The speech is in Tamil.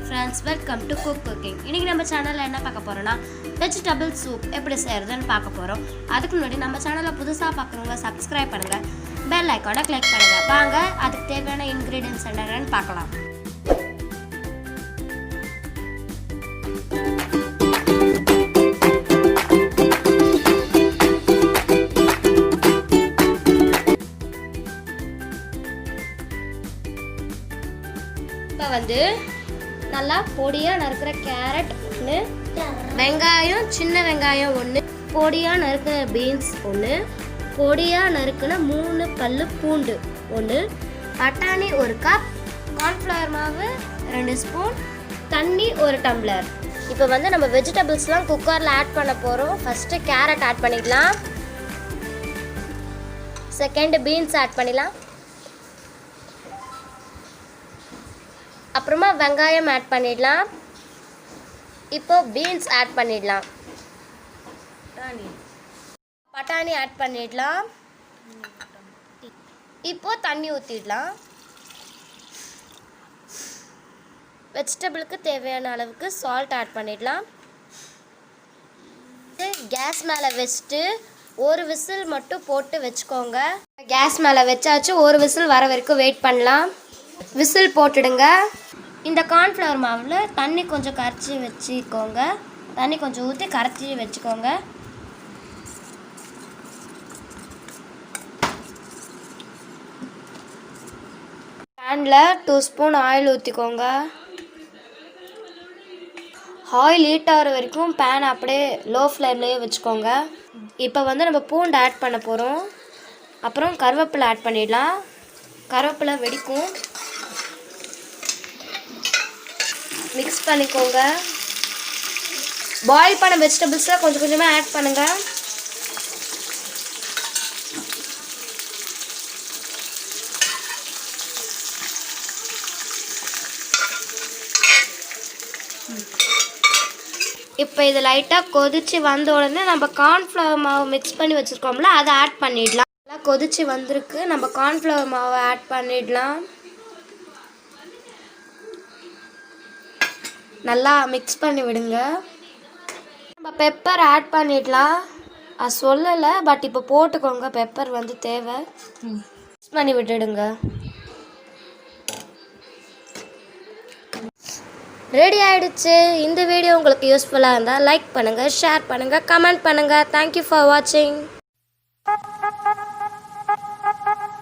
friends, welcome to Cook Cooking. இன்னைக்கு நம்ம சேனல்ல என்ன பார்க்க போறோம்னா வெஜிடபிள் சூப் எப்படி செய்யறதுன்னு பார்க்க போறோம். அதுக்கு முன்னாடி நம்ம சேனலை புதுசா பார்க்கறவங்க Subscribe பண்ணுங்க. பெல் ஐகானை கிளிக் பண்ணுங்க. வாங்க அதுக்கு தேவையான ingredients என்னன்னு பார்க்கலாம். இப்போ வந்து நல்லா பொடியாக நறுக்கிற கேரட் ஒன்று, வெங்காயம் சின்ன வெங்காயம் ஒன்று, பொடியாக நறுக்கிற பீன்ஸ் ஒன்று, பொடியாக நறுக்கின 3 பல்லு பூண்டு ஒன்று, பட்டாணி 1 கப், கார்ன்ஃப்ளவர் மாவு 2 ஸ்பூன், தண்ணி 1 டம்ளர். இப்போ வந்து நம்ம வெஜிடபிள்ஸ்லாம் குக்கரில் ஆட் பண்ண போகிறோம். ஃபஸ்ட்டு கேரட் ஆட் பண்ணிக்கலாம், செகண்ட் பீன்ஸ் ஆட் பண்ணிடலாம், அப்புறமா வெங்காயம் ஆட் பண்ணிடலாம். இப்போ பீன்ஸ் ஆட் பண்ணிடலாம், பட்டாணி ஆட் பண்ணிடலாம். இப்போ தண்ணி ஊற்றிடலாம். வெஜிடபிளுக்கு தேவையான அளவுக்கு சால்ட் ஆட் பண்ணிடலாம். கேஸ் மேலே வச்சுட்டு 1 விசில் மட்டும் போட்டு வச்சுக்கோங்க. கேஸ் மேலே வச்சாச்சு, 1 விசில் வர வரைக்கும் வெயிட் பண்ணலாம். விசில் போட்டுடுங்க. இந்த கார்ன்ஃப்ளவர் மாவில் தண்ணி கொஞ்சம் கரைச்சி வச்சுக்கோங்க, தண்ணி கொஞ்சம் ஊற்றி கரைச்சி வச்சுக்கோங்க. பேனில் 2 ஸ்பூன் ஆயில் ஊற்றிக்கோங்க. ஆயில் ஹீட் ஆகிற வரைக்கும் பேன் அப்படியே லோ ஃப்ளேம்லேயே வச்சுக்கோங்க. இப்போ வந்து நம்ம பூண்டு ஆட் பண்ண போகிறோம். அப்புறம் கருவேப்பிலை ஆட் பண்ணிடலாம். கருவேப்பிலை வெடிக்கும், மிக்ஸ் பண்ணிக்கோங்க. பாயில் பண்ண வெஜிடபிள்ஸில் கொஞ்சம் கொஞ்சமாக ஆட் பண்ணுங்கள். இப்போ இது லைட்டாக கொதிச்சு வந்த உடனே நம்ம கார்ன்ஃப்ளவர் மாவு மிக்ஸ் பண்ணி வச்சுருக்கோம்ல, அதை ஆட் பண்ணிடலாம். நல்லா கொதிச்சு வந்திருக்கு, நம்ம கார்ன்ஃப்ளவர் மாவை ஆட் பண்ணிடலாம். நல்லா மிக்ஸ் பண்ணி விடுங்க. நம்ம பெப்பர் ஆட் பண்ணிடலாம். அது சொல்லலை, பட் இப்போ போட்டுக்கோங்க, பெப்பர் வந்து தேவை. மிக்ஸ் பண்ணி விட்டுடுங்க. ரெடி ஆகிடுச்சு. இந்த வீடியோ உங்களுக்கு யூஸ்ஃபுல்லாக இருந்தால் லைக் பண்ணுங்கள், ஷேர் பண்ணுங்கள், கமெண்ட் பண்ணுங்கள். தேங்க்யூ ஃபார் வாட்சிங்.